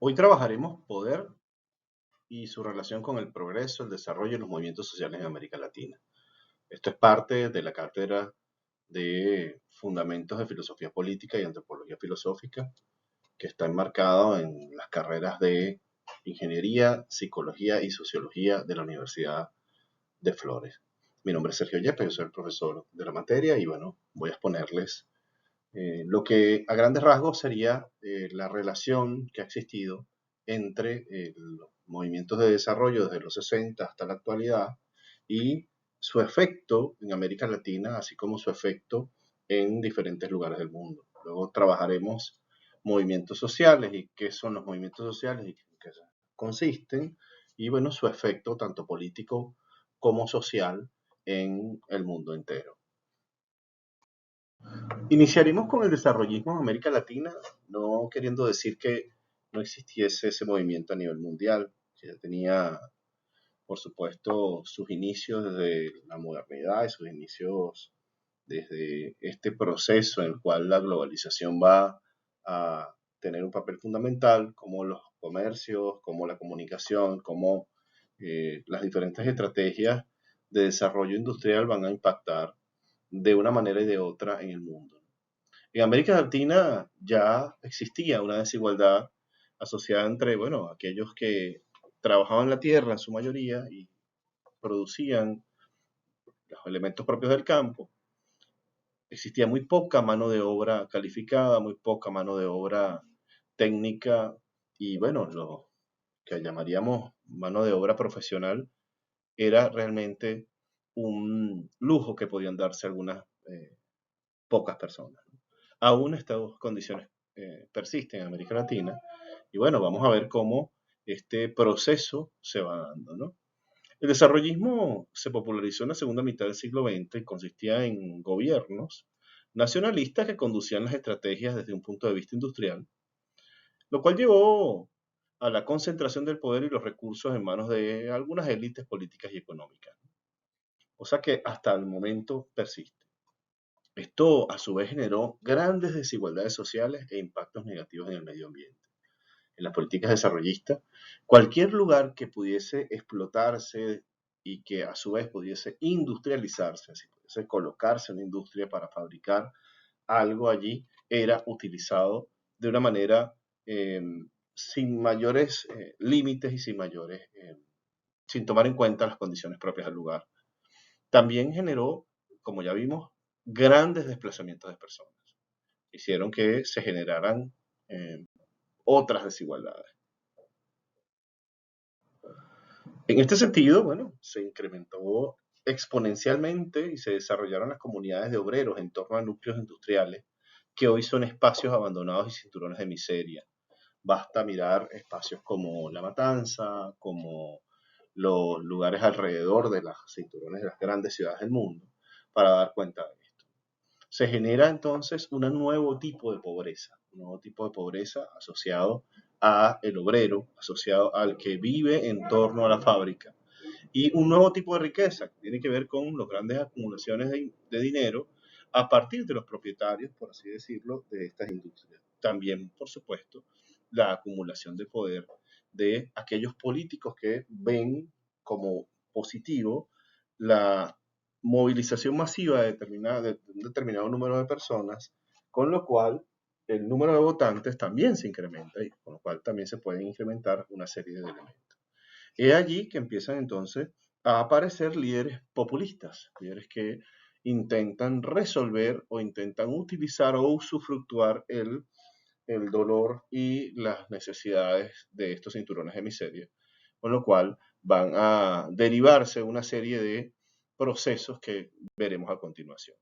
Hoy trabajaremos poder y su relación con el progreso, el desarrollo y los movimientos sociales en América Latina. Esto es parte de la cátedra de Fundamentos de Filosofía Política y Antropología Filosófica, que está enmarcado en las carreras de Ingeniería, Psicología y Sociología de la Universidad de Flores. Mi nombre es Sergio Yepes, yo soy el profesor de la materia y bueno, voy a exponerles lo que a grandes rasgos sería la relación que ha existido entre los movimientos de desarrollo desde los 60 hasta la actualidad y su efecto en América Latina, así como su efecto en diferentes lugares del mundo. Luego trabajaremos movimientos sociales y qué son los movimientos sociales y en qué consisten, y bueno, su efecto tanto político como social en el mundo entero. Iniciaremos con el desarrollismo en América Latina, no queriendo decir que no existiese ese movimiento a nivel mundial, que ya tenía, por supuesto, sus inicios desde la modernidad y sus inicios desde este proceso en el cual la globalización va a tener un papel fundamental, como los comercios, como la comunicación, como las diferentes estrategias de desarrollo industrial van a impactar de una manera y de otra en el mundo. En América Latina ya existía una desigualdad asociada entre, bueno, aquellos que trabajaban la tierra en su mayoría y producían los elementos propios del campo. Existía muy poca mano de obra calificada, muy poca mano de obra técnica y, bueno, lo que llamaríamos mano de obra profesional era realmente un lujo que podían darse algunas pocas personas. Aún estas condiciones persisten en América Latina y bueno, vamos a ver cómo este proceso se va dando, ¿no? El desarrollismo se popularizó en la segunda mitad del siglo XX y consistía en gobiernos nacionalistas que conducían las estrategias desde un punto de vista industrial, lo cual llevó a la concentración del poder y los recursos en manos de algunas élites políticas y económicas, o sea que hasta el momento persiste. Esto a su vez generó grandes desigualdades sociales e impactos negativos en el medio ambiente. En las políticas desarrollistas, cualquier lugar que pudiese explotarse y que a su vez pudiese industrializarse, así pudiese colocarse una industria para fabricar algo allí, era utilizado de una manera eh, sin mayores límites y sin tomar en cuenta las condiciones propias del lugar. También generó, como ya vimos, grandes desplazamientos de personas. Hicieron que se generaran eh, otras desigualdades. En este sentido, bueno, se incrementó exponencialmente y se desarrollaron las comunidades de obreros en torno a núcleos industriales que hoy son espacios abandonados y cinturones de miseria. Basta mirar espacios como La Matanza, como los lugares alrededor de los cinturones de las grandes ciudades del mundo, para dar cuenta de esto. Se genera entonces un nuevo tipo de pobreza, un nuevo tipo de pobreza asociado a el obrero, asociado al que vive en torno a la fábrica, y un nuevo tipo de riqueza que tiene que ver con las grandes acumulaciones de dinero a partir de los propietarios, por así decirlo, de estas industrias. También, por supuesto, la acumulación de poder de aquellos políticos que ven como positivo la movilización masiva de un determinado número de personas, con lo cual el número de votantes también se incrementa y con lo cual también se pueden incrementar una serie de elementos. Es allí que empiezan entonces a aparecer líderes populistas, líderes que intentan resolver o intentan utilizar o usufructuar el dolor y las necesidades de estos cinturones de miseria, con lo cual van a derivarse una serie de procesos que veremos a continuación.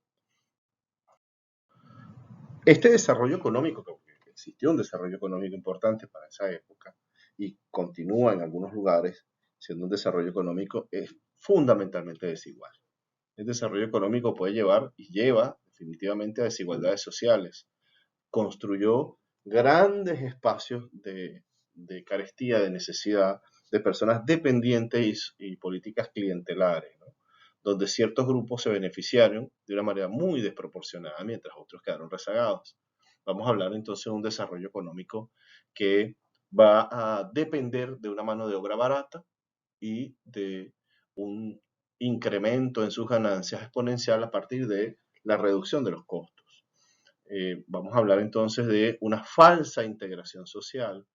Este desarrollo económico, que existió un desarrollo económico importante para esa época y continúa en algunos lugares siendo un desarrollo económico, es fundamentalmente desigual. El desarrollo económico puede llevar y lleva definitivamente a desigualdades sociales. Construyó grandes espacios de carestía, de necesidad, de personas dependientes y políticas clientelares, ¿no? Donde ciertos grupos se beneficiaron de una manera muy desproporcionada, mientras otros quedaron rezagados. Vamos a hablar entonces de un desarrollo económico que va a depender de una mano de obra barata y de un incremento en sus ganancias exponencial a partir de la reducción de los costos. Vamos a hablar entonces de una falsa integración social.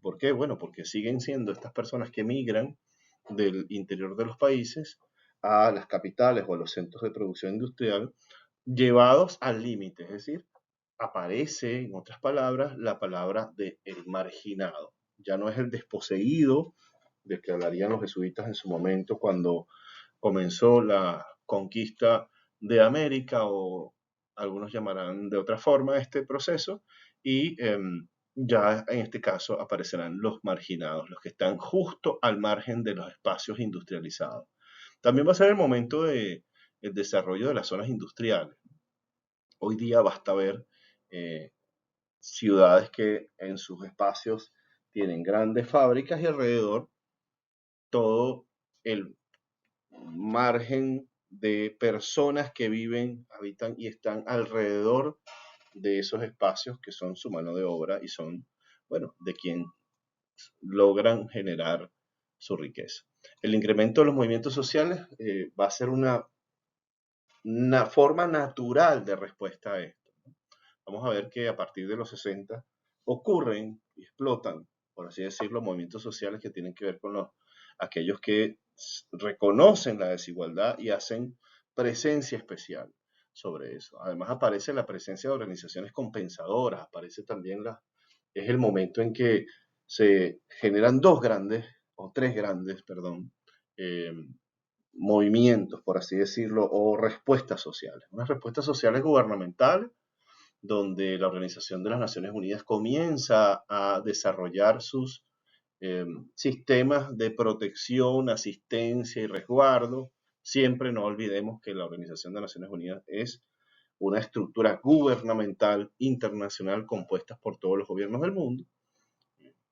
¿Por qué? Bueno, porque siguen siendo estas personas que migran del interior de los países a las capitales o a los centros de producción industrial llevados al límite, es decir, aparece, en otras palabras, la palabra de el marginado. Ya no es el desposeído del que hablarían los jesuitas en su momento cuando comenzó la conquista de América, o algunos llamarán de otra forma este proceso, y ya en este caso aparecerán los marginados, los que están justo al margen de los espacios industrializados. También va a ser el momento de el desarrollo de las zonas industriales. Hoy día basta ver eh, ciudades que en sus espacios tienen grandes fábricas y alrededor todo el margen de personas que viven, habitan y están alrededor de esos espacios que son su mano de obra y son, bueno, de quien logran generar su riqueza. El incremento de los movimientos sociales va a ser una forma natural de respuesta a esto. Vamos a ver que a partir de los 60 ocurren y explotan, por así decirlo, movimientos sociales que tienen que ver con aquellos que reconocen la desigualdad y hacen presencia especial sobre eso. Además aparece la presencia de organizaciones compensadoras, aparece también es el momento en que se generan dos grandes, o tres grandes, perdón, eh, movimientos, por así decirlo, o respuestas sociales. Unas respuestas sociales gubernamentales donde la Organización de las Naciones Unidas comienza a desarrollar sus sistemas de protección, asistencia y resguardo. Siempre no olvidemos que la Organización de las Naciones Unidas es una estructura gubernamental internacional compuesta por todos los gobiernos del mundo.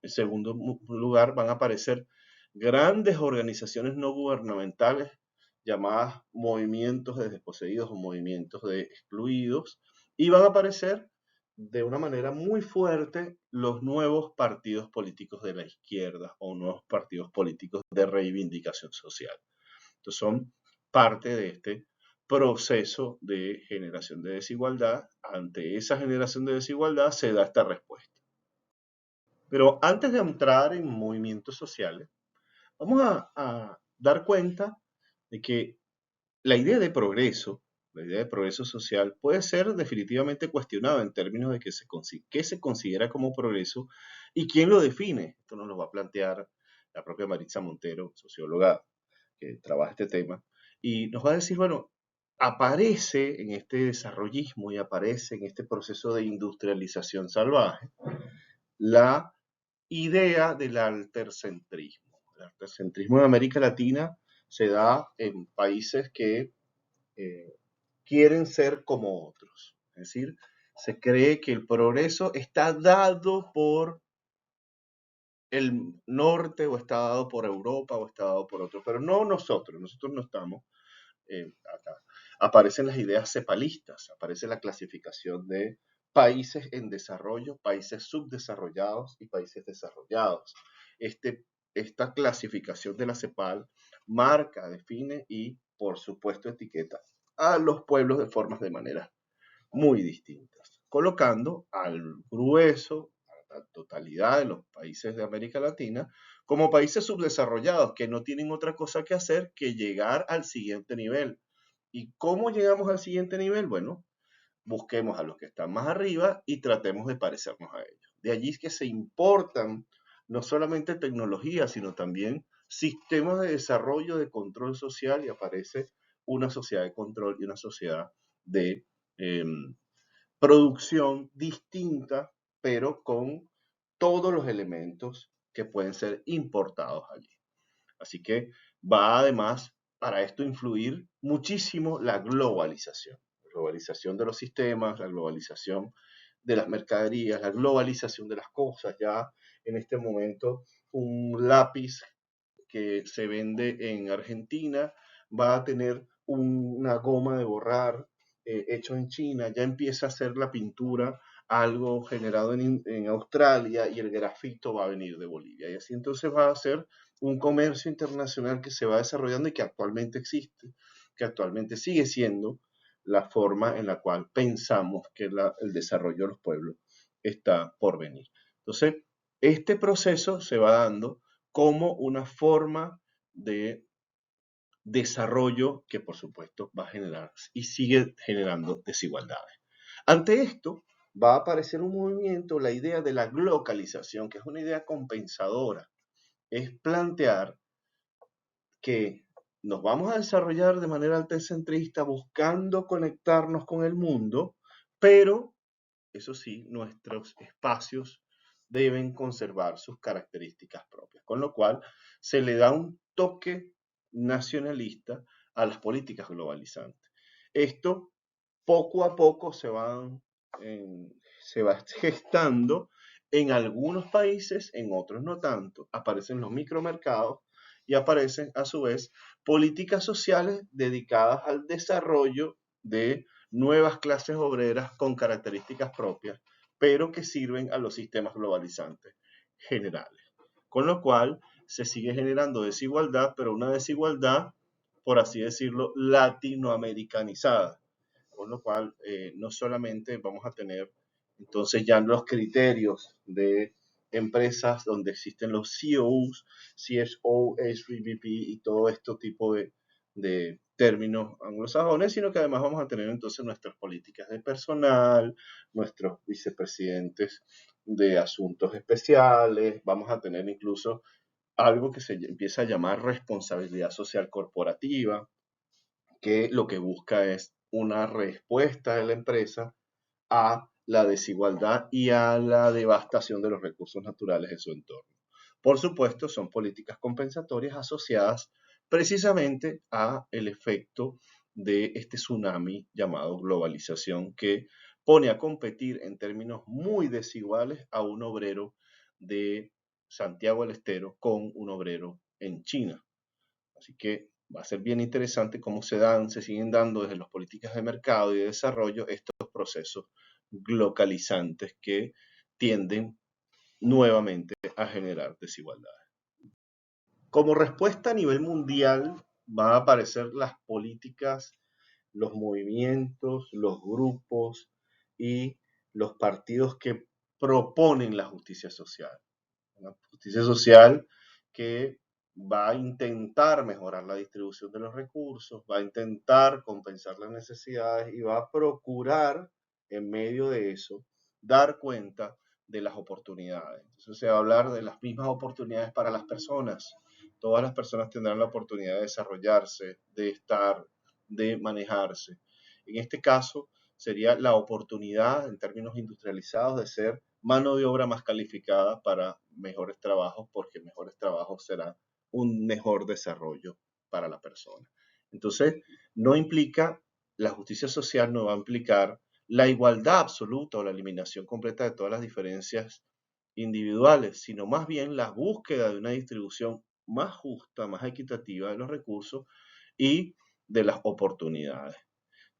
En segundo lugar, van a aparecer grandes organizaciones no gubernamentales llamadas movimientos de desposeídos o movimientos de excluidos, y van a aparecer de una manera muy fuerte los nuevos partidos políticos de la izquierda o nuevos partidos políticos de reivindicación social. Entonces son parte de este proceso de generación de desigualdad. Ante esa generación de desigualdad se da esta respuesta. Pero antes de entrar en movimientos sociales, vamos a dar cuenta de que la idea de progreso, la idea de progreso social, puede ser definitivamente cuestionada en términos de qué se considera como progreso y quién lo define. Esto nos lo va a plantear la propia Maritza Montero, socióloga que trabaja este tema, y nos va a decir, bueno, aparece en este desarrollismo y aparece en este proceso de industrialización salvaje la idea del altercentrismo. El altercentrismo en América Latina se da en países que eh, quieren ser como otros. Es decir, se cree que el progreso está dado por el norte o está dado por Europa o está dado por otros, pero no nosotros no estamos acá. Aparecen las ideas cepalistas, aparece la clasificación de países en desarrollo, países subdesarrollados y países desarrollados. Esta clasificación de la CEPAL marca, define y, por supuesto, etiqueta a los pueblos de formas de manera muy distintas, colocando al grueso, a la totalidad de los países de América Latina, como países subdesarrollados que no tienen otra cosa que hacer que llegar al siguiente nivel. ¿Y cómo llegamos al siguiente nivel? Bueno, busquemos a los que están más arriba y tratemos de parecernos a ellos. De allí es que se importan no solamente tecnologías, sino también sistemas de desarrollo de control social, y aparece una sociedad de control y una sociedad de eh, producción distinta, pero con todos los elementos que pueden ser importados allí. Así que va además para esto influir muchísimo la globalización de los sistemas, la globalización de las mercaderías, la globalización de las cosas. Ya en este momento un lápiz que se vende en Argentina va a tener una goma de borrar hecho en China, ya empieza a hacer la pintura algo generado en Australia y el grafito va a venir de Bolivia. Y así entonces va a ser un comercio internacional que se va desarrollando y que actualmente existe, que actualmente sigue siendo la forma en la cual pensamos que el desarrollo de los pueblos está por venir. Entonces, este proceso se va dando como una forma de desarrollo que por supuesto va a generar y sigue generando desigualdades. Ante esto va a aparecer un movimiento, la idea de la globalización, que es una idea compensadora, es plantear que nos vamos a desarrollar de manera altecentrista buscando conectarnos con el mundo, pero eso sí, nuestros espacios deben conservar sus características propias, con lo cual se le da un toque nacionalista a las políticas globalizantes. Esto poco a poco se va gestando en algunos países, en otros no tanto. Aparecen los micromercados y aparecen a su vez políticas sociales dedicadas al desarrollo de nuevas clases obreras con características propias, pero que sirven a los sistemas globalizantes generales. Con lo cual se sigue generando desigualdad, pero una desigualdad, por así decirlo, latinoamericanizada. Con lo cual, no solamente vamos a tener entonces ya los criterios de empresas donde existen los COs, CSO, SVP y todo este tipo de términos anglosajones, sino que además vamos a tener entonces nuestras políticas de personal, nuestros vicepresidentes de asuntos especiales, vamos a tener incluso algo que se empieza a llamar responsabilidad social corporativa, que lo que busca es una respuesta de la empresa a la desigualdad y a la devastación de los recursos naturales en su entorno. Por supuesto, son políticas compensatorias asociadas precisamente a el efecto de este tsunami llamado globalización que pone a competir en términos muy desiguales a un obrero de Santiago del Estero con un obrero en China. Así que va a ser bien interesante cómo se siguen dando desde las políticas de mercado y de desarrollo estos procesos localizantes que tienden nuevamente a generar desigualdades. Como respuesta a nivel mundial van a aparecer las políticas, los movimientos, los grupos y los partidos que proponen la justicia social. Una justicia social que va a intentar mejorar la distribución de los recursos, va a intentar compensar las necesidades y va a procurar, en medio de eso, dar cuenta de las oportunidades. Entonces se va a hablar de las mismas oportunidades para las personas. Todas las personas tendrán la oportunidad de desarrollarse, de estar, de manejarse. En este caso, sería la oportunidad, en términos industrializados, de ser mano de obra más calificada para mejores trabajos, porque mejores trabajos será un mejor desarrollo para la persona. Entonces, no implica, la justicia social no va a implicar la igualdad absoluta o la eliminación completa de todas las diferencias individuales, sino más bien la búsqueda de una distribución más justa, más equitativa de los recursos y de las oportunidades,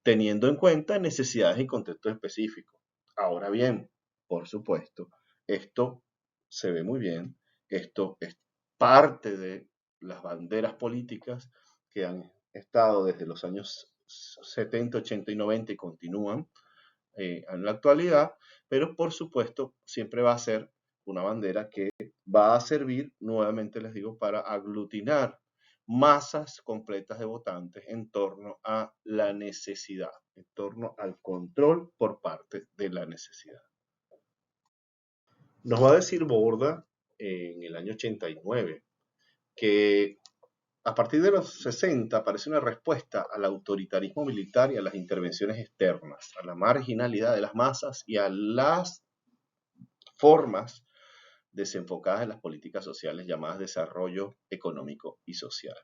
teniendo en cuenta necesidades y contextos específicos. Ahora bien, por supuesto, esto se ve muy bien, esto es parte de las banderas políticas que han estado desde los años 70, 80 y 90 y continúan en la actualidad, pero por supuesto siempre va a ser una bandera que va a servir, nuevamente les digo, para aglutinar masas completas de votantes en torno a la necesidad, en torno al control por parte de la necesidad. Nos va a decir Borda en el año 89 que a partir de los 60 aparece una respuesta al autoritarismo militar y a las intervenciones externas, a la marginalidad de las masas y a las formas desenfocadas en las políticas sociales llamadas desarrollo económico y social.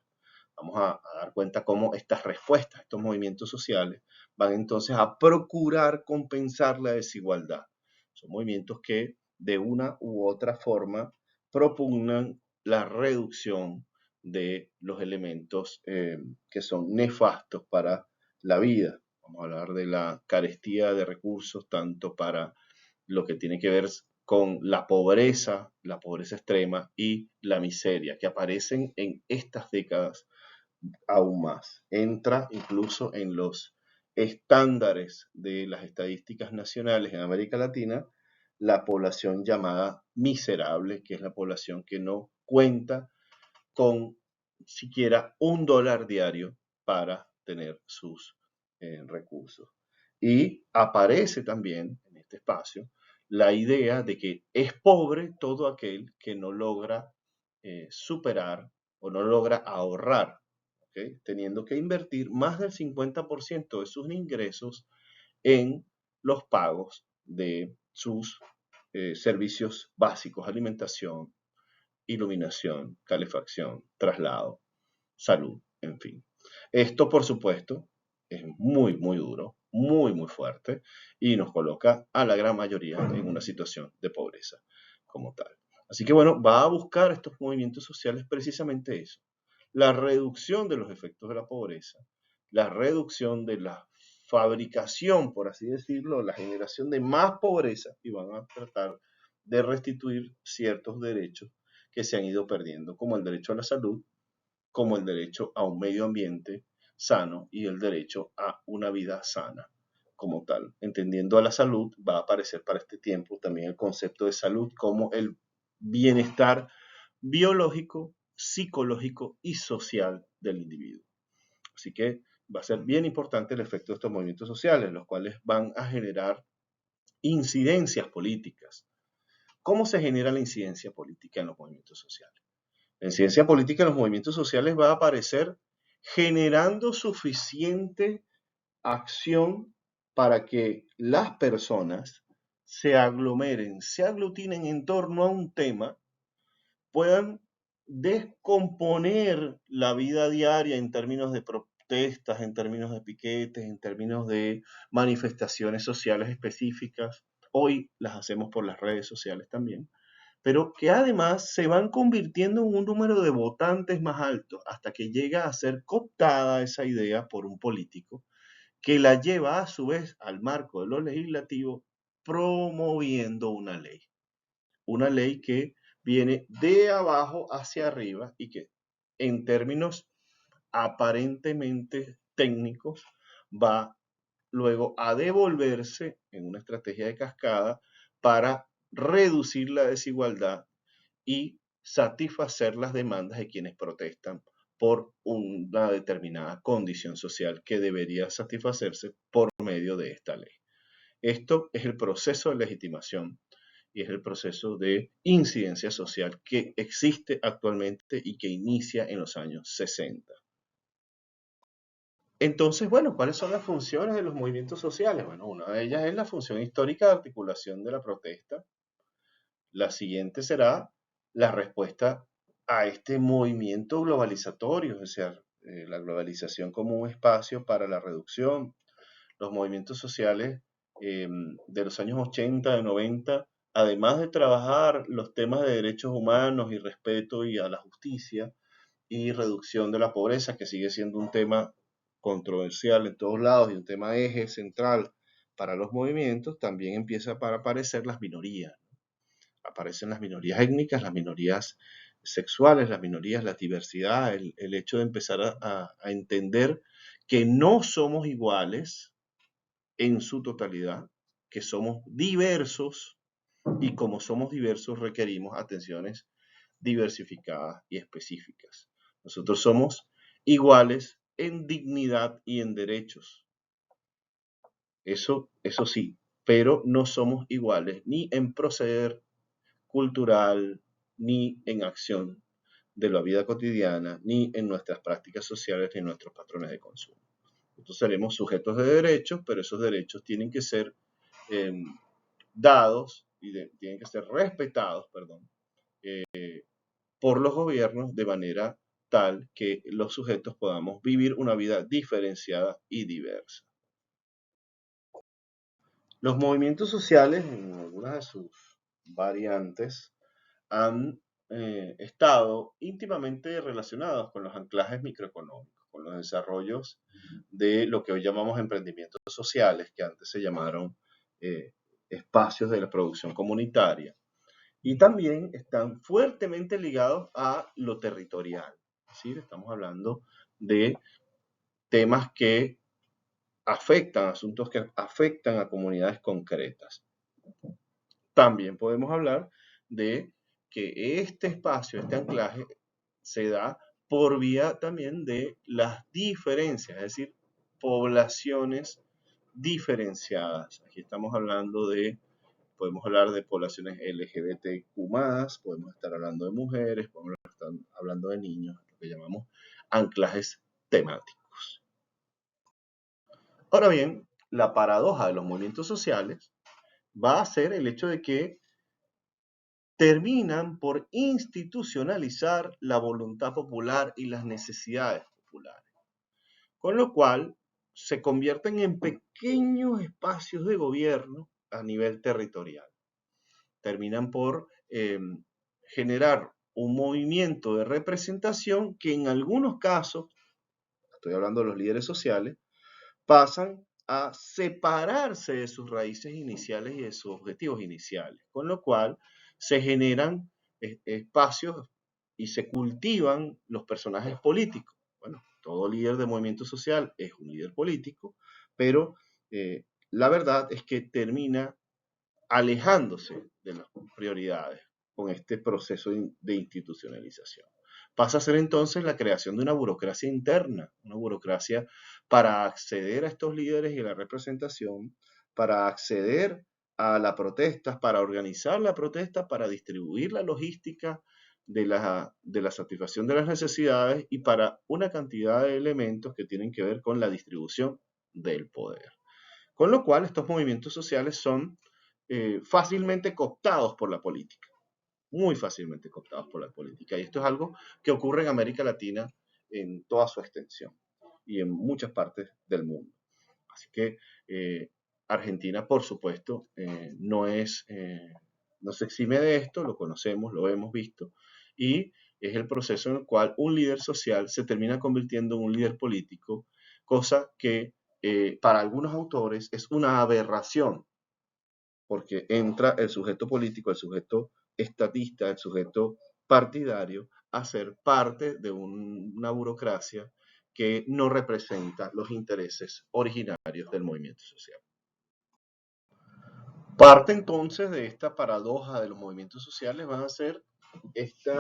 Vamos a dar cuenta cómo estas respuestas, estos movimientos sociales, van entonces a procurar compensar la desigualdad. Son movimientos que de una u otra forma propugnan la reducción de los elementos que son nefastos para la vida. Vamos a hablar de la carestía de recursos tanto para lo que tiene que ver con la pobreza extrema y la miseria, que aparecen en estas décadas aún más. Entra incluso en los estándares de las estadísticas nacionales en América Latina la población llamada miserable, que es la población que no cuenta con siquiera $1 diario para tener sus recursos. Y aparece también en este espacio la idea de que es pobre todo aquel que no logra superar o no logra ahorrar, ¿okay? Teniendo que invertir más del 50% de sus ingresos en los pagos de sus servicios básicos, alimentación, iluminación, calefacción, traslado, salud, en fin. Esto, por supuesto, es muy, muy duro, muy, muy fuerte y nos coloca a la gran mayoría en una situación de pobreza como tal. Así que bueno, va a buscar estos movimientos sociales precisamente eso, la reducción de los efectos de la pobreza, la reducción de la fabricación, por así decirlo, la generación de más pobreza y van a tratar de restituir ciertos derechos que se han ido perdiendo, como el derecho a la salud, como el derecho a un medio ambiente sano y el derecho a una vida sana como tal. Entendiendo a la salud, va a aparecer para este tiempo también el concepto de salud como el bienestar biológico, psicológico y social del individuo. Así que va a ser bien importante el efecto de estos movimientos sociales, los cuales van a generar incidencias políticas. ¿Cómo se genera la incidencia política en los movimientos sociales? La incidencia política en los movimientos sociales va a aparecer generando suficiente acción para que las personas se aglomeren, se aglutinen en torno a un tema, puedan descomponer la vida diaria en términos de protestas, en términos de piquetes, en términos de manifestaciones sociales específicas. Hoy las hacemos por las redes sociales también, pero que además se van convirtiendo en un número de votantes más alto hasta que llega a ser cooptada esa idea por un político que la lleva a su vez al marco de lo legislativo promoviendo una ley que viene de abajo hacia arriba y que en términos aparentemente técnicos va luego a devolverse en una estrategia de cascada para reducir la desigualdad y satisfacer las demandas de quienes protestan por una determinada condición social que debería satisfacerse por medio de esta ley. Esto es el proceso de legitimación y es el proceso de incidencia social que existe actualmente y que inicia en los años 60. Entonces, bueno, ¿cuáles son las funciones de los movimientos sociales? Bueno, una de ellas es la función histórica de articulación de la protesta. La siguiente será la respuesta a este movimiento globalizatorio, es decir, la globalización como un espacio para la reducción. Los movimientos sociales de los años 80, de 90, además de trabajar los temas de derechos humanos y respeto y a la justicia y reducción de la pobreza, que sigue siendo un tema controversial en todos lados y un tema eje central para los movimientos, también empieza a aparecer las minorías. Aparecen las minorías étnicas, las minorías sexuales, las minorías, la diversidad, el hecho de empezar a entender que no somos iguales en su totalidad, que somos diversos y como somos diversos requerimos atenciones diversificadas y específicas. Nosotros somos iguales en dignidad y en derechos. Eso sí, pero no somos iguales ni en proceder cultural, ni en acción de la vida cotidiana, ni en nuestras prácticas sociales, ni en nuestros patrones de consumo. Nosotros seremos sujetos de derechos, pero esos derechos tienen que ser eh, dados y tienen que ser respetados, perdón, por los gobiernos de manera tal que los sujetos podamos vivir una vida diferenciada y diversa. Los movimientos sociales, en algunas de sus variantes, han estado íntimamente relacionados con los anclajes microeconómicos, con los desarrollos de lo que hoy llamamos emprendimientos sociales, que antes se llamaron espacios de la producción comunitaria. Y también están fuertemente ligados a lo territorial. Es decir, estamos hablando de temas que afectan, asuntos que afectan a comunidades concretas. También podemos hablar de que este espacio, este anclaje, se da por vía también de las diferencias, es decir, poblaciones diferenciadas. Aquí estamos hablando de, podemos hablar de poblaciones LGBTQ+, podemos estar hablando de mujeres, podemos estar hablando de niños, lo que llamamos anclajes temáticos. Ahora bien, la paradoja de los movimientos sociales va a ser el hecho de que terminan por institucionalizar la voluntad popular y las necesidades populares, con lo cual se convierten en pequeños espacios de gobierno a nivel territorial. Terminan por generar un movimiento de representación que en algunos casos, estoy hablando de los líderes sociales, pasan a separarse de sus raíces iniciales y de sus objetivos iniciales, con lo cual se generan espacios y se cultivan los personajes políticos. Bueno, todo líder de movimiento social es un líder político, pero la verdad es que termina alejándose de las prioridades con este proceso de institucionalización. Pasa a ser entonces la creación de una burocracia interna, una burocracia para acceder a estos líderes y a la representación, para acceder a las protestas, para organizar la protesta, para distribuir la logística de la satisfacción de las necesidades y para una cantidad de elementos que tienen que ver con la distribución del poder. Con lo cual, estos movimientos sociales son fácilmente cooptados por la política, muy fácilmente cooptados por la política. Y esto es algo que ocurre en América Latina en toda su extensión y en muchas partes del mundo. Así que Argentina, por supuesto, no se exime de esto, lo conocemos, lo hemos visto, y es el proceso en el cual un líder social se termina convirtiendo en un líder político, cosa que para algunos autores es una aberración, porque entra el sujeto político, el sujeto estatista, el sujeto partidario a ser parte de una burocracia que no representa los intereses originarios del movimiento social. Parte entonces de esta paradoja de los movimientos sociales van a ser este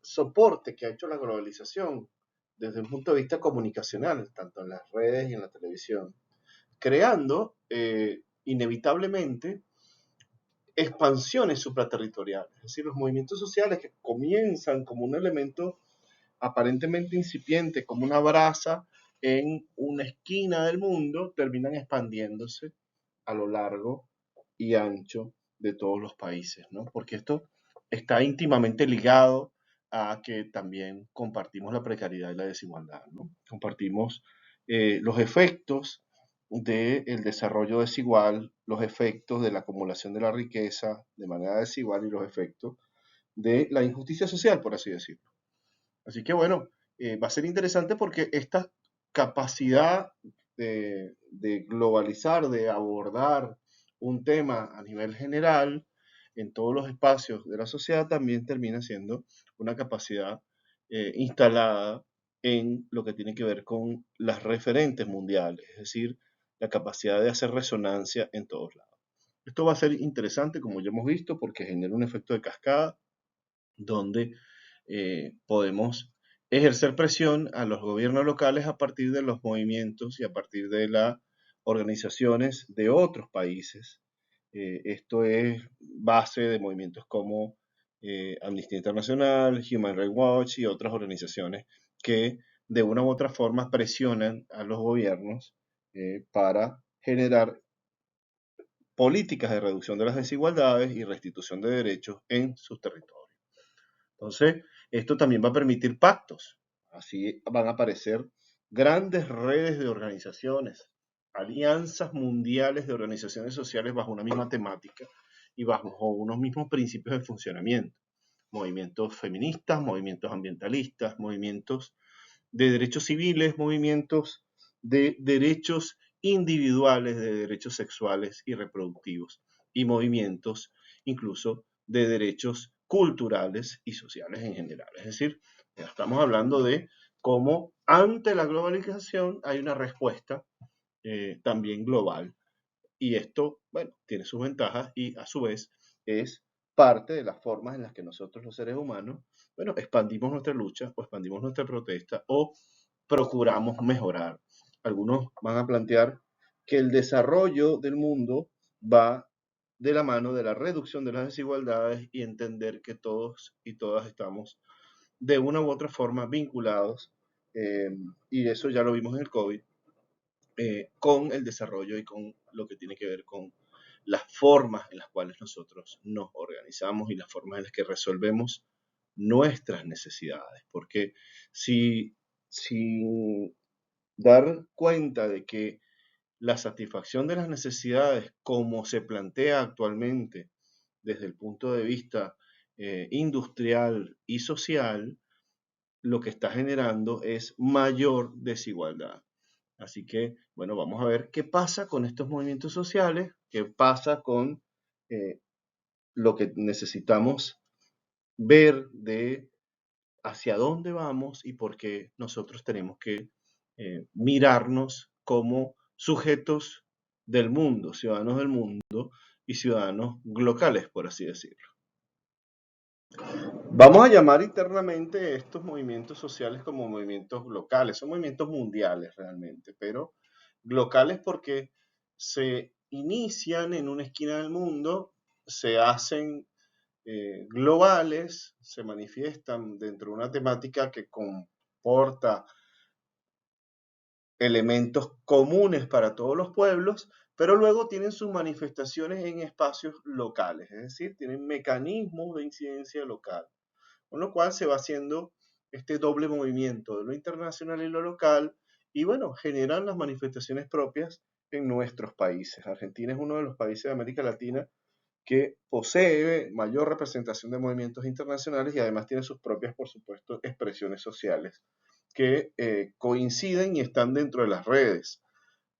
soporte que ha hecho la globalización desde un punto de vista comunicacional, tanto en las redes y en la televisión, creando inevitablemente expansiones supraterritoriales, es decir, los movimientos sociales que comienzan como un elemento aparentemente incipiente, como una brasa en una esquina del mundo, terminan expandiéndose a lo largo y ancho de todos los países, ¿no? Porque esto está íntimamente ligado a que también compartimos la precariedad y la desigualdad, ¿no? Compartimos los efectos del desarrollo desigual, los efectos de la acumulación de la riqueza de manera desigual y los efectos de la injusticia social, por así decirlo. Así que bueno, va a ser interesante porque esta capacidad de globalizar, de abordar un tema a nivel general en todos los espacios de la sociedad también termina siendo una capacidad instalada en lo que tiene que ver con las referentes mundiales, es decir, la capacidad de hacer resonancia en todos lados. Esto va a ser interesante, como ya hemos visto, porque genera un efecto de cascada donde podemos ejercer presión a los gobiernos locales a partir de los movimientos y a partir de las organizaciones de otros países. Esto es base de movimientos como Amnistía Internacional, Human Rights Watch y otras organizaciones que de una u otra forma presionan a los gobiernos para generar políticas de reducción de las desigualdades y restitución de derechos en sus territorios. Entonces, esto también va a permitir pactos. Así van a aparecer grandes redes de organizaciones, alianzas mundiales de organizaciones sociales bajo una misma temática y bajo unos mismos principios de funcionamiento. Movimientos feministas, movimientos ambientalistas, movimientos de derechos civiles, movimientos de derechos individuales, de derechos sexuales y reproductivos. y movimientos incluso de derechos culturales y sociales en general. Es decir, estamos hablando de cómo ante la globalización hay una respuesta también global. Y esto, bueno, tiene sus ventajas y a su vez es parte de las formas en las que nosotros los seres humanos, bueno, expandimos nuestra lucha o expandimos nuestra protesta o procuramos mejorar. Algunos van a plantear que el desarrollo del mundo va de la mano de la reducción de las desigualdades y entender que todos y todas estamos de una u otra forma vinculados, y eso ya lo vimos en el COVID, con el desarrollo y con lo que tiene que ver con las formas en las cuales nosotros nos organizamos y las formas en las que resolvemos nuestras necesidades. Porque si dar cuenta de que la satisfacción de las necesidades como se plantea actualmente desde el punto de vista industrial y social, lo que está generando es mayor desigualdad. Así que, bueno, vamos a ver qué pasa con estos movimientos sociales, qué pasa con eh, lo que necesitamos ver de hacia dónde vamos y por qué nosotros tenemos que mirarnos como sujetos del mundo, ciudadanos del mundo y ciudadanos locales, por así decirlo. Vamos a llamar internamente estos movimientos sociales como movimientos locales, son movimientos mundiales realmente, pero locales porque se inician en una esquina del mundo, se hacen globales, se manifiestan dentro de una temática que comporta elementos comunes para todos los pueblos, pero luego tienen sus manifestaciones en espacios locales, es decir, tienen mecanismos de incidencia local, con lo cual se va haciendo este doble movimiento de lo internacional y lo local, y bueno, generan las manifestaciones propias en nuestros países. Argentina es uno de los países de América Latina que posee mayor representación de movimientos internacionales y además tiene sus propias, por supuesto, expresiones sociales que coinciden y están dentro de las redes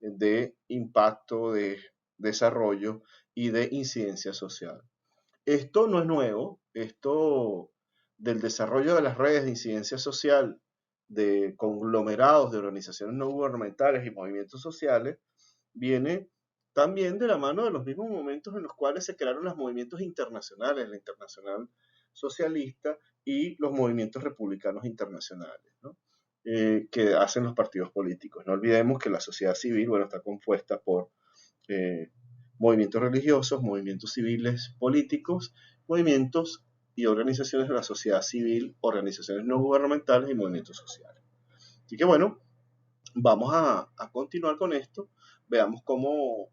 de impacto, de desarrollo y de incidencia social. Esto no es nuevo, esto del desarrollo de las redes de incidencia social de conglomerados de organizaciones no gubernamentales y movimientos sociales viene también de la mano de los mismos momentos en los cuales se crearon los movimientos internacionales, la internacional socialista y los movimientos republicanos internacionales, ¿no? Que hacen los partidos políticos. No olvidemos que la sociedad civil, bueno, está compuesta por eh, movimientos religiosos, movimientos civiles políticos, movimientos y organizaciones de la sociedad civil, organizaciones no gubernamentales y movimientos sociales. Así que bueno, vamos a continuar con esto, veamos cómo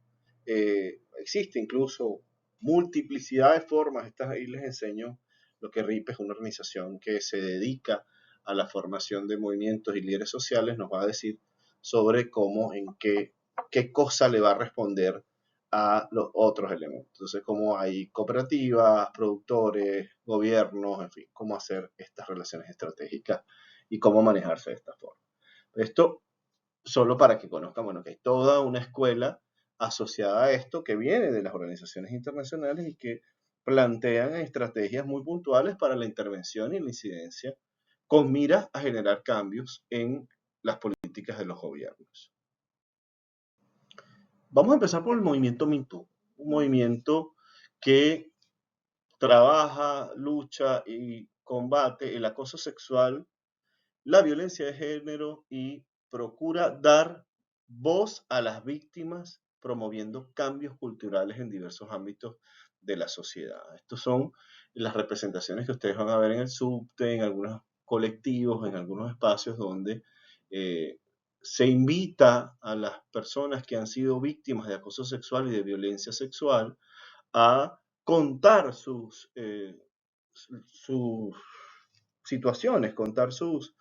existe incluso multiplicidad de formas. Ahí les enseño lo que RIP es una organización que se dedica a la formación de movimientos y líderes sociales, nos va a decir sobre cómo, qué cosa le va a responder a los otros elementos. Entonces, cómo hay cooperativas, productores, gobiernos, en fin, cómo hacer estas relaciones estratégicas y cómo manejarse de esta forma. Esto solo para que conozcan, bueno, que hay toda una escuela asociada a esto que viene de las organizaciones internacionales y que plantean estrategias muy puntuales para la intervención y la incidencia con miras a generar cambios en las políticas de los gobiernos. Vamos a empezar por el movimiento MeToo, un movimiento que trabaja, lucha y combate el acoso sexual, la violencia de género y procura dar voz a las víctimas promoviendo cambios culturales en diversos ámbitos de la sociedad. Estos son las representaciones que ustedes van a ver en el subte, en algunos colectivos, en algunos espacios donde eh, se invita a las personas que han sido víctimas de acoso sexual y de violencia sexual a contar sus situaciones, contar sus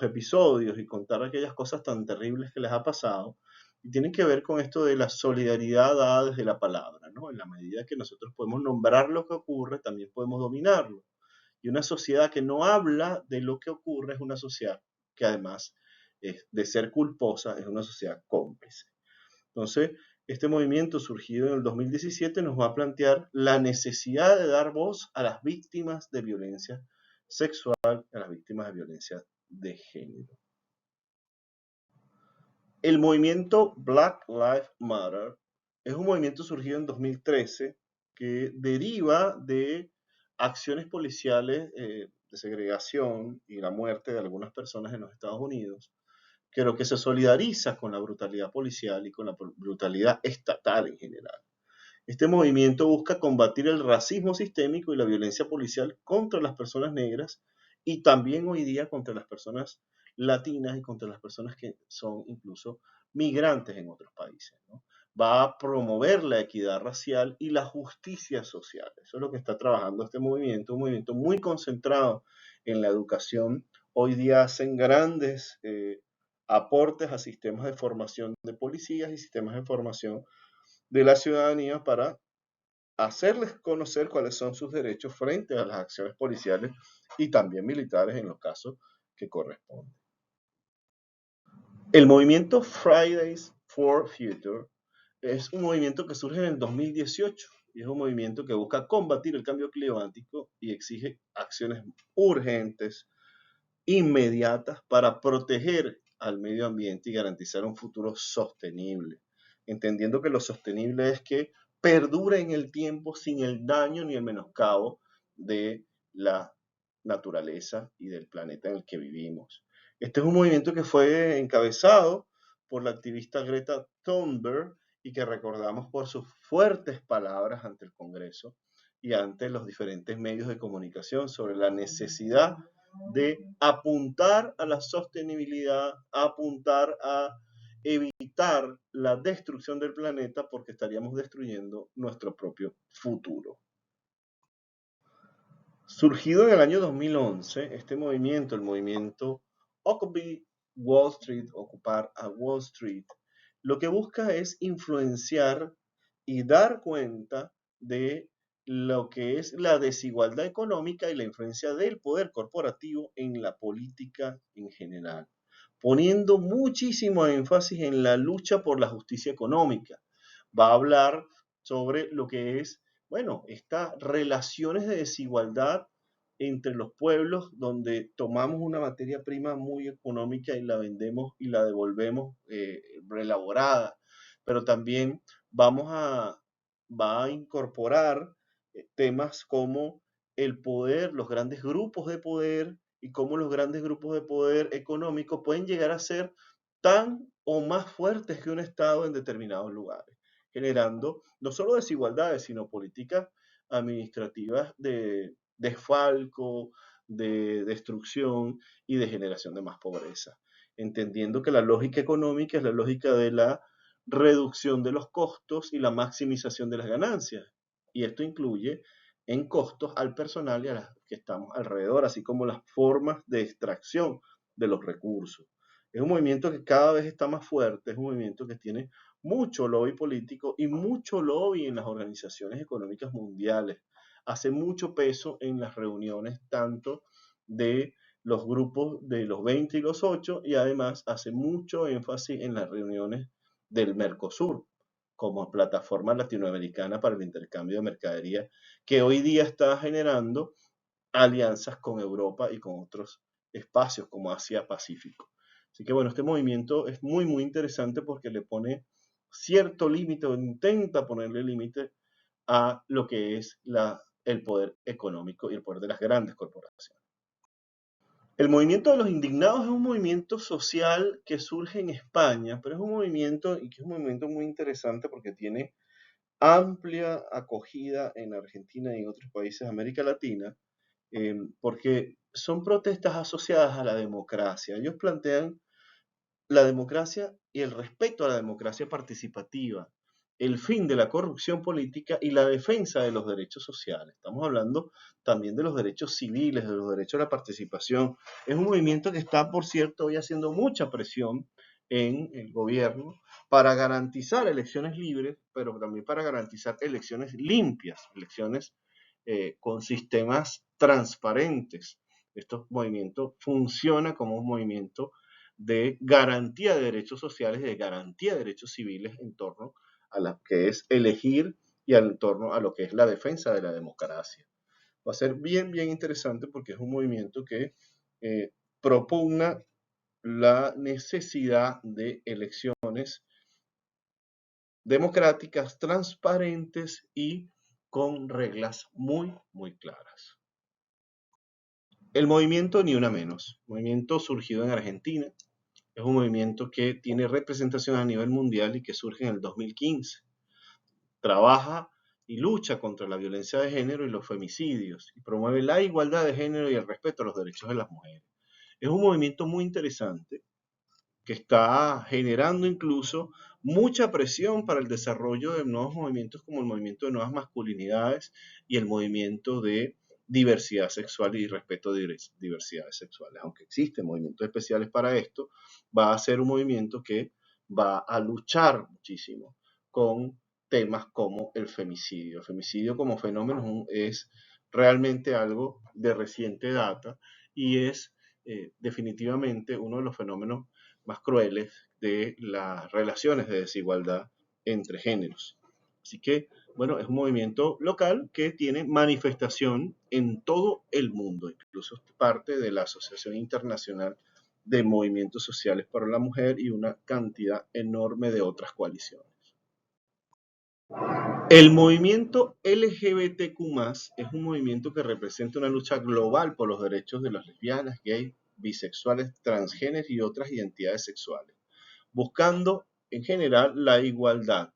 episodios y contar aquellas cosas tan terribles que les ha pasado. Y tienen que ver con esto de la solidaridad dada desde la palabra, ¿no? En la medida que nosotros podemos nombrar lo que ocurre, también podemos dominarlo. Y una sociedad que no habla de lo que ocurre es una sociedad que además de ser culposa es una sociedad cómplice. Entonces, Este movimiento surgido en el 2017 nos va a plantear la necesidad de dar voz a las víctimas de violencia sexual, a las víctimas de violencia de género. El movimiento Black Lives Matter es un movimiento surgido en 2013 que deriva de acciones policiales de segregación y la muerte de algunas personas en los Estados Unidos, que lo que se solidariza con la brutalidad policial y con la brutalidad estatal en general. Este movimiento busca combatir el racismo sistémico y la violencia policial contra las personas negras y también hoy día contra las personas latinas y contra las personas que son incluso migrantes en otros países, ¿no? Va a promover la equidad racial y la justicia social. Eso es lo que está trabajando este movimiento, un movimiento muy concentrado en la educación. Hoy día hacen grandes aportes a sistemas de formación de policías y sistemas de formación de la ciudadanía para hacerles conocer cuáles son sus derechos frente a las acciones policiales y también militares en los casos que corresponden. El movimiento Fridays for Future es un movimiento que surge en el 2018 y es un movimiento que busca combatir el cambio climático y exige acciones urgentes, inmediatas para proteger al medio ambiente y garantizar un futuro sostenible, entendiendo que lo sostenible es que perdure en el tiempo sin el daño ni el menoscabo de la naturaleza y del planeta en el que vivimos. Este es un movimiento que fue encabezado por la activista Greta Thunberg y que recordamos por sus fuertes palabras ante el Congreso y ante los diferentes medios de comunicación sobre la necesidad de apuntar a la sostenibilidad, apuntar a evitar la destrucción del planeta porque estaríamos destruyendo nuestro propio futuro. Surgido en el año 2011, este movimiento, el movimiento Occupy Wall Street, ocupar a Wall Street, lo que busca es influenciar y dar cuenta de lo que es la desigualdad económica y la influencia del poder corporativo en la política en general, poniendo muchísimo énfasis en la lucha por la justicia económica. Va a hablar sobre lo que es, bueno, estas relaciones de desigualdad entre los pueblos donde tomamos una materia prima muy económica y la vendemos y la devolvemos reelaborada, pero también vamos a, va a incorporar temas como el poder, los grandes grupos de poder y cómo los grandes grupos de poder económico pueden llegar a ser tan o más fuertes que un Estado en determinados lugares, generando no solo desigualdades, sino políticas administrativas de desfalco, de destrucción y de generación de más pobreza, entendiendo que la lógica económica es la lógica de la reducción de los costos y la maximización de las ganancias. Y esto incluye en costos al personal y a las que estamos alrededor, así como las formas de extracción de los recursos. Es un movimiento que cada vez está más fuerte, es un movimiento que tiene mucho lobby político y mucho lobby en las organizaciones económicas mundiales. Hace mucho peso en las reuniones tanto de los grupos de los 20 y los 8 y además hace mucho énfasis en las reuniones del Mercosur como plataforma latinoamericana para el intercambio de mercadería que hoy día está generando alianzas con Europa y con otros espacios como Asia-Pacífico. Así que bueno, este movimiento es muy, muy interesante porque le pone cierto límite o intenta ponerle límite a lo que es el poder económico y el poder de las grandes corporaciones. El movimiento de los indignados es un movimiento social que surge en España, pero es un movimiento y que es un movimiento muy interesante porque tiene amplia acogida en Argentina y en otros países de América Latina, porque son protestas asociadas a la democracia. Ellos plantean la democracia y el respeto a la democracia participativa, el fin de la corrupción política y la defensa de los derechos sociales. Estamos hablando también de los derechos civiles, de los derechos a la participación. Es un movimiento que está, por cierto, hoy haciendo mucha presión en el gobierno para garantizar elecciones libres, pero también para garantizar elecciones limpias, elecciones con sistemas transparentes. Este movimiento funciona como un movimiento de garantía de derechos sociales y de garantía de derechos civiles en torno a la que es elegir y en torno a lo que es la defensa de la democracia. Va a ser bien, bien interesante porque es un movimiento que propugna la necesidad de elecciones democráticas, transparentes y con reglas muy, muy claras. El movimiento Ni Una Menos, movimiento surgido en Argentina, es un movimiento que tiene representación a nivel mundial y que surge en el 2015. Trabaja y lucha contra la violencia de género y los femicidios y promueve la igualdad de género y el respeto a los derechos de las mujeres. Es un movimiento muy interesante que está generando incluso mucha presión para el desarrollo de nuevos movimientos como el movimiento de nuevas masculinidades y el movimiento de diversidad sexual y respeto de diversidades sexuales. Aunque existen movimientos especiales para esto, va a ser un movimiento que va a luchar muchísimo con temas como el femicidio. El femicidio como fenómeno es realmente algo de reciente data y es definitivamente uno de los fenómenos más crueles de las relaciones de desigualdad entre géneros. Así que, bueno, es un movimiento local que tiene manifestación en todo el mundo, incluso es parte de la Asociación Internacional de Movimientos Sociales para la Mujer y una cantidad enorme de otras coaliciones. El movimiento LGBTQ+, es un movimiento que representa una lucha global por los derechos de las lesbianas, gays, bisexuales, transgéneros y otras identidades sexuales, buscando en general la igualdad,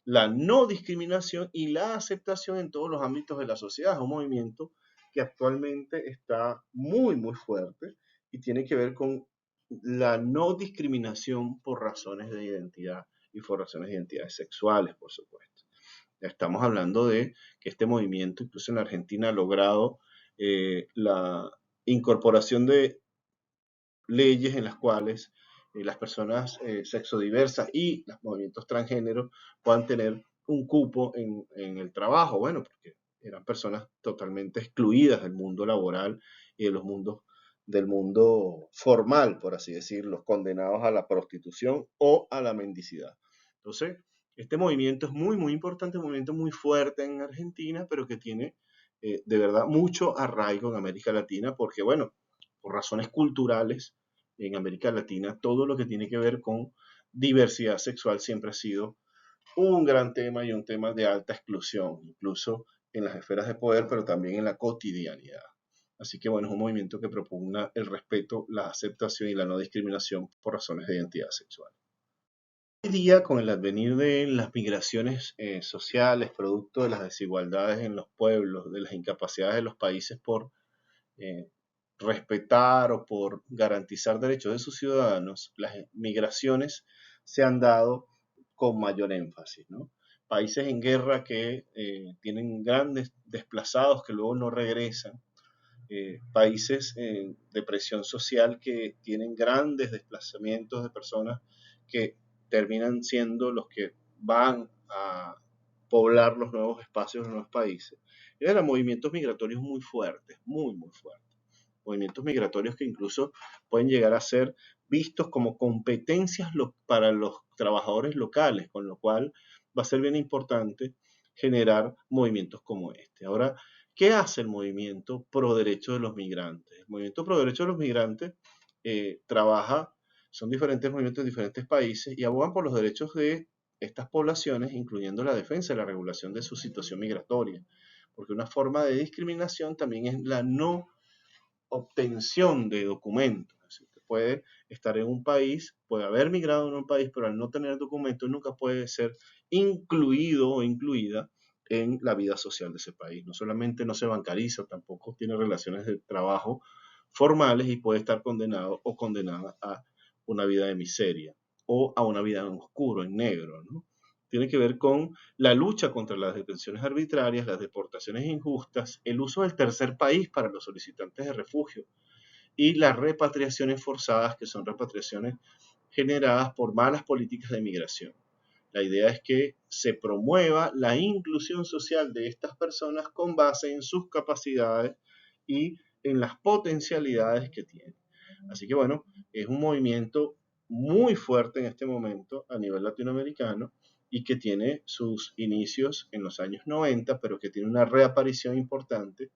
la no discriminación y la aceptación en todos los ámbitos de la sociedad. Es un movimiento que actualmente está muy, muy fuerte y tiene que ver con la no discriminación por razones de identidad y por razones de identidades sexuales, por supuesto. Estamos hablando de que este movimiento, incluso en Argentina, ha logrado la incorporación de leyes en las cuales las personas sexodiversas y los movimientos transgénero puedan tener un cupo en el trabajo. Bueno, porque eran personas totalmente excluidas del mundo laboral y de los mundos del mundo formal, por así decirlo, condenados a la prostitución o a la mendicidad. Entonces, este movimiento es muy, muy importante, un movimiento muy fuerte en Argentina, pero que tiene de verdad mucho arraigo en América Latina, porque bueno, por razones culturales, en América Latina, todo lo que tiene que ver con diversidad sexual siempre ha sido un gran tema y un tema de alta exclusión, incluso en las esferas de poder, pero también en la cotidianidad. Así que bueno, es un movimiento que propugna el respeto, la aceptación y la no discriminación por razones de identidad sexual. Hoy día, con el advenir de las migraciones sociales, producto de las desigualdades en los pueblos, de las incapacidades de los países por eh, respetar o por garantizar derechos de sus ciudadanos, las migraciones se han dado con mayor énfasis, ¿no? Países en guerra que tienen grandes desplazados que luego no regresan, países de presión social que tienen grandes desplazamientos de personas que terminan siendo los que van a poblar los nuevos espacios de los nuevos países. Eran movimientos migratorios muy fuertes, muy, muy fuertes. Movimientos migratorios que incluso pueden llegar a ser vistos como competencias para los trabajadores locales, con lo cual va a ser bien importante generar movimientos como este. Ahora, ¿qué hace el movimiento pro derechos de los migrantes? El movimiento pro derechos de los migrantes trabaja, son diferentes movimientos en diferentes países y abogan por los derechos de estas poblaciones, incluyendo la defensa y la regulación de su situación migratoria. Porque una forma de discriminación también es la no obtención de documentos. Así que puede estar en un país, puede haber migrado en un país, pero al no tener documentos nunca puede ser incluido o incluida en la vida social de ese país. No solamente no se bancariza, tampoco tiene relaciones de trabajo formales y puede estar condenado o condenada a una vida de miseria o a una vida en oscuro, en negro, ¿no? Tiene que ver con la lucha contra las detenciones arbitrarias, las deportaciones injustas, el uso del tercer país para los solicitantes de refugio y las repatriaciones forzadas, que son repatriaciones generadas por malas políticas de migración. La idea es que se promueva la inclusión social de estas personas con base en sus capacidades y en las potencialidades que tienen. Así que bueno, es un movimiento muy fuerte en este momento a nivel latinoamericano y que tiene sus inicios en los años 90, pero que tiene una reaparición importante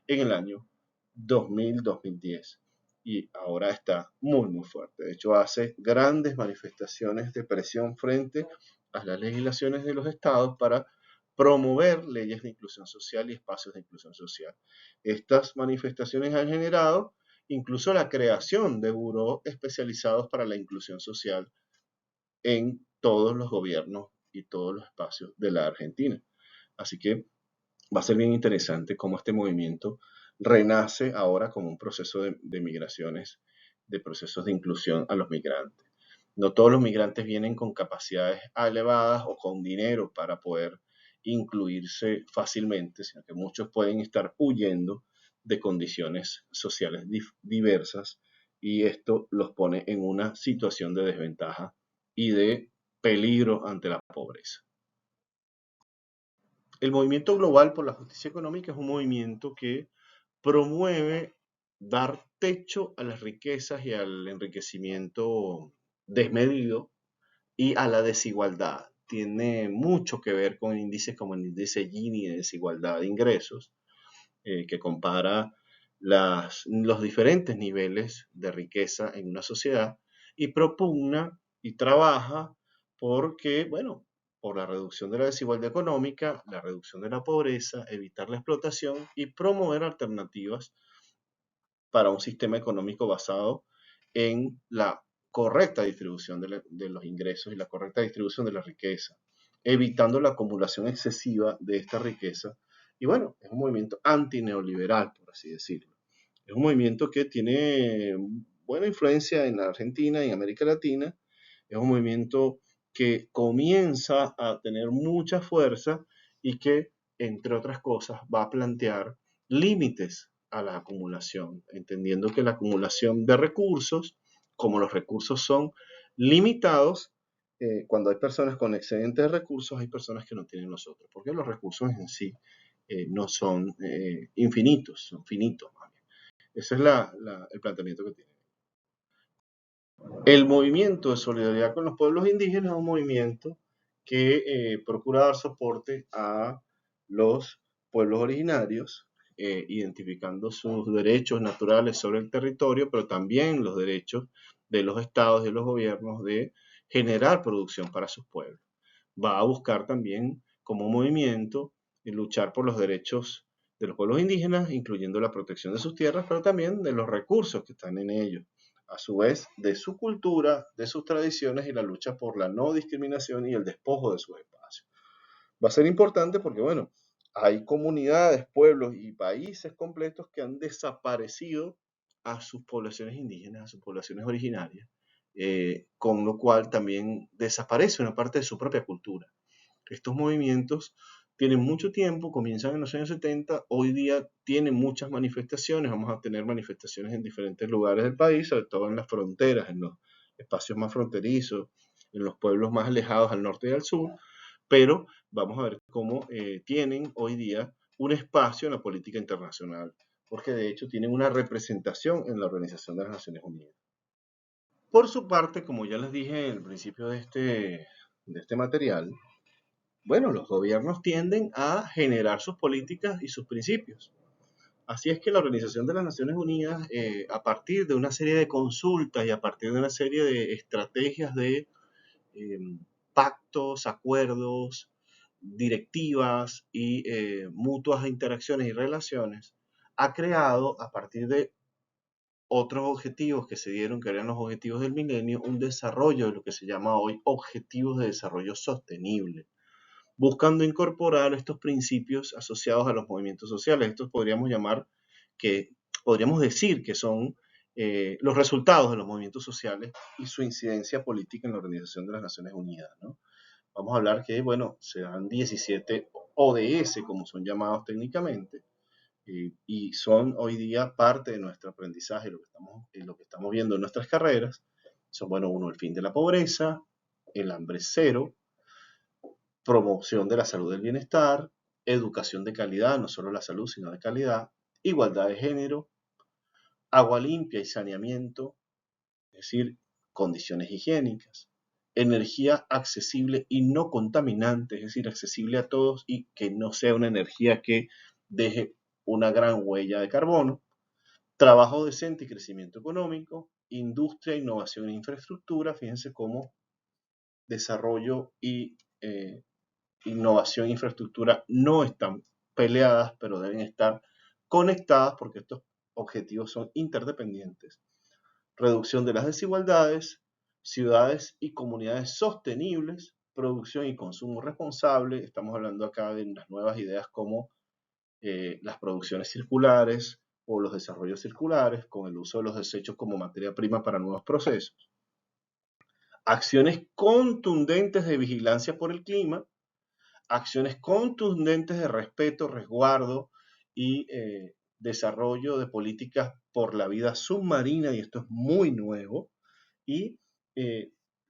en el año 2000-2010. Y ahora está muy, muy fuerte. De hecho, hace grandes manifestaciones de presión frente a las legislaciones de los estados para promover leyes de inclusión social y espacios de inclusión social. Estas manifestaciones han generado incluso la creación de burós especializados para la inclusión social en todos los gobiernos y todos los espacios de la Argentina. Así que va a ser bien interesante cómo este movimiento renace ahora como un proceso de migraciones, de procesos de inclusión a los migrantes. No todos los migrantes vienen con capacidades elevadas o con dinero para poder incluirse fácilmente, sino que muchos pueden estar huyendo de condiciones sociales diversas y esto los pone en una situación de desventaja y de peligro ante la pobreza. El movimiento global por la justicia económica es un movimiento que promueve dar techo a las riquezas y al enriquecimiento desmedido y a la desigualdad. Tiene mucho que ver con índices como el índice Gini de desigualdad de ingresos, que compara los diferentes niveles de riqueza en una sociedad y propugna y trabaja porque, bueno, por la reducción de la desigualdad económica, la reducción de la pobreza, evitar la explotación y promover alternativas para un sistema económico basado en la correcta distribución de los ingresos y la correcta distribución de la riqueza, evitando la acumulación excesiva de esta riqueza. Y bueno, es un movimiento antineoliberal, por así decirlo. Es un movimiento que tiene buena influencia en la Argentina y en América Latina. Es un movimiento que comienza a tener mucha fuerza y que, entre otras cosas, va a plantear límites a la acumulación, entendiendo que la acumulación de recursos, como los recursos son limitados, cuando hay personas con excedentes de recursos, hay personas que no tienen los otros, porque los recursos en sí no son infinitos, son finitos más bien. Ese es el planteamiento que tiene. El movimiento de solidaridad con los pueblos indígenas es un movimiento que procura dar soporte a los pueblos originarios, identificando sus derechos naturales sobre el territorio, pero también los derechos de los estados y de los gobiernos de generar producción para sus pueblos. Va a buscar también como movimiento luchar por los derechos de los pueblos indígenas, incluyendo la protección de sus tierras, pero también de los recursos que están en ellos, a su vez de su cultura, de sus tradiciones y la lucha por la no discriminación y el despojo de sus espacios. Va a ser importante porque, bueno, hay comunidades, pueblos y países completos que han desaparecido a sus poblaciones indígenas, a sus poblaciones originarias, con lo cual también desaparece una parte de su propia cultura. Estos movimientos tienen mucho tiempo, comienzan en los años 70, hoy día tienen muchas manifestaciones, vamos a tener manifestaciones en diferentes lugares del país, sobre todo en las fronteras, en los espacios más fronterizos, en los pueblos más alejados al norte y al sur, pero vamos a ver cómo tienen hoy día un espacio en la política internacional, porque de hecho tienen una representación en la Organización de las Naciones Unidas. Por su parte, como ya les dije al principio de este material, bueno, los gobiernos tienden a generar sus políticas y sus principios. Así es que la Organización de las Naciones Unidas, a partir de una serie de consultas y a partir de una serie de estrategias de eh, pactos, acuerdos, directivas y mutuas interacciones y relaciones, ha creado a partir de otros objetivos que se dieron, que eran los objetivos del milenio, un desarrollo de lo que se llama hoy objetivos de desarrollo sostenible, buscando incorporar estos principios asociados a los movimientos sociales. Estos podríamos decir que son los resultados de los movimientos sociales y su incidencia política en la Organización de las Naciones Unidas, ¿no? Vamos a hablar que, bueno, se dan 17 ODS, como son llamados técnicamente, y son hoy día parte de nuestro aprendizaje, lo que estamos viendo en nuestras carreras. Son, bueno, uno, el fin de la pobreza, el hambre cero, promoción de la salud y del bienestar, educación de calidad, no solo la salud, sino de calidad, igualdad de género, agua limpia y saneamiento, es decir, condiciones higiénicas, energía accesible y no contaminante, es decir, accesible a todos y que no sea una energía que deje una gran huella de carbono, trabajo decente y crecimiento económico, industria, innovación e infraestructura. Fíjense cómo desarrollo y innovación e infraestructura no están peleadas, pero deben estar conectadas porque estos objetivos son interdependientes. Reducción de las desigualdades, ciudades y comunidades sostenibles, producción y consumo responsable. Estamos hablando acá de las nuevas ideas como las producciones circulares o los desarrollos circulares, con el uso de los desechos como materia prima para nuevos procesos. Acciones contundentes de vigilancia por el clima, acciones contundentes de respeto, resguardo y desarrollo de políticas por la vida submarina, y esto es muy nuevo, y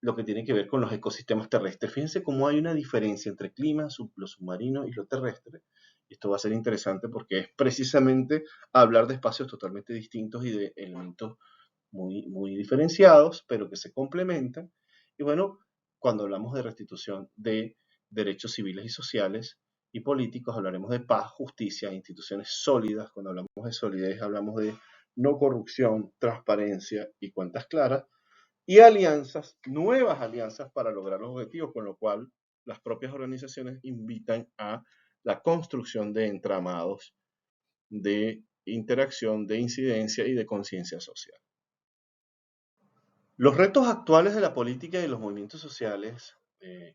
lo que tiene que ver con los ecosistemas terrestres. Fíjense cómo hay una diferencia entre clima, lo submarino y lo terrestre. Esto va a ser interesante porque es precisamente hablar de espacios totalmente distintos y de elementos muy diferenciados, pero que se complementan. Y bueno, cuando hablamos de restitución de derechos civiles y sociales y políticos, hablaremos de paz, justicia, instituciones sólidas. Cuando hablamos de solidez, hablamos de no corrupción, transparencia y cuentas claras, y alianzas, nuevas alianzas para lograr los objetivos, con lo cual las propias organizaciones invitan a la construcción de entramados de interacción, de incidencia y de conciencia social. Los retos actuales de la política y de los movimientos sociales,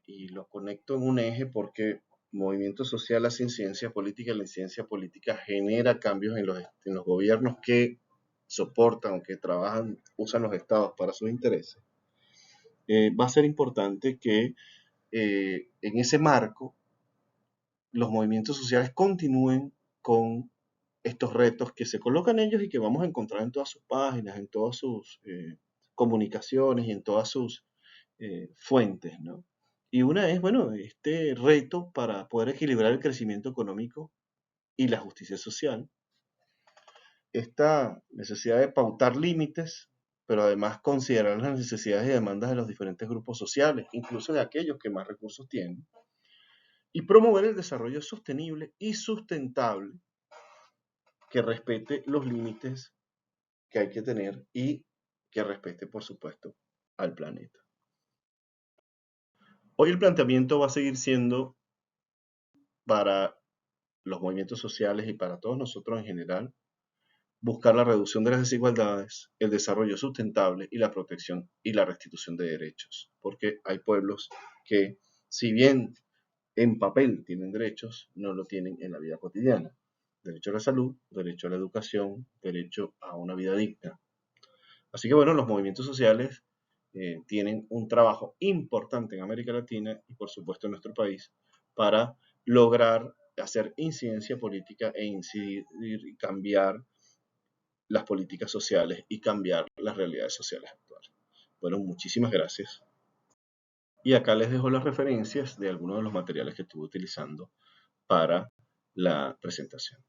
y los conecto en un eje porque movimiento social hace incidencia política, la incidencia política genera cambios en los gobiernos que soportan o que trabajan, usan los estados para sus intereses. Va a ser importante que en ese marco los movimientos sociales continúen con estos retos que se colocan ellos y que vamos a encontrar en todas sus páginas, en todas sus comunicaciones y en todas sus fuentes, ¿no? Y una es, bueno, este reto para poder equilibrar el crecimiento económico y la justicia social, esta necesidad de pautar límites, pero además considerar las necesidades y demandas de los diferentes grupos sociales, incluso de aquellos que más recursos tienen, y promover el desarrollo sostenible y sustentable que respete los límites que hay que tener y que respete, por supuesto, al planeta. Hoy el planteamiento va a seguir siendo para los movimientos sociales y para todos nosotros en general, buscar la reducción de las desigualdades, el desarrollo sustentable y la protección y la restitución de derechos, porque hay pueblos que, si bien en papel tienen derechos, no lo tienen en la vida cotidiana. Derecho a la salud, derecho a la educación, derecho a una vida digna. Así que bueno, los movimientos sociales tienen un trabajo importante en América Latina y por supuesto en nuestro país para lograr hacer incidencia política e incidir y cambiar las políticas sociales y cambiar las realidades sociales actuales. Bueno, muchísimas gracias. Y acá les dejo las referencias de algunos de los materiales que estuve utilizando para la presentación.